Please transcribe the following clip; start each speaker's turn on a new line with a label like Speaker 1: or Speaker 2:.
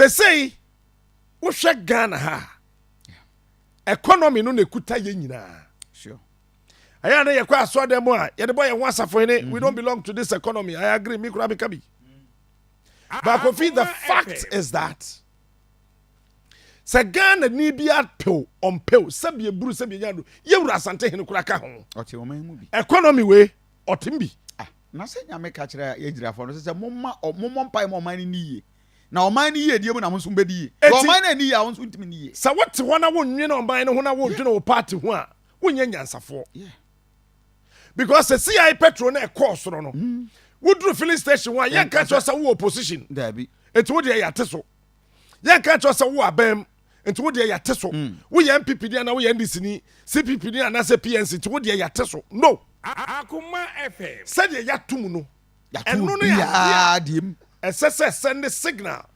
Speaker 1: say wo hwe Ghana ha economy no na kuta ye nyina
Speaker 2: Sure.
Speaker 1: aya na ye kwa aso dem a ye de boy ye wasafo ne we don't belong to this economy. I agree me kura be kabi. But Kofi, the fact is that se Ghana ni bi atpew on pew sabe buru sabe nyado ye wura asante hene kura ka ho
Speaker 2: Ote o man mu bi.
Speaker 1: economy we otimbi
Speaker 2: Na se nyame ka kire ye girafo no se momma mpai mo man ni yie. Na o man ni yie die mu na mo nso be die. O man na ni yie a won so ntimi ni yie.
Speaker 1: sa what wana wonwe na omban ne ho na wodwe na party ho a wonya nyansafo.
Speaker 2: Yeah.
Speaker 1: Because the CI petrol na e course no. Wodru filling station wa yen ka cho sa wo opposition.
Speaker 2: Dabi.
Speaker 1: Enti wo de ya teso. Yen ka cho sa wo abem. Enti wo de ya teso. Wo yen MPP dia na wo yen NDC ni, CPP ni na se PNC enti wo de ya teso. No.
Speaker 3: Akoma FM.
Speaker 1: Said ya tum no.
Speaker 2: Ya tu no ya dim.
Speaker 1: Ese send the signal.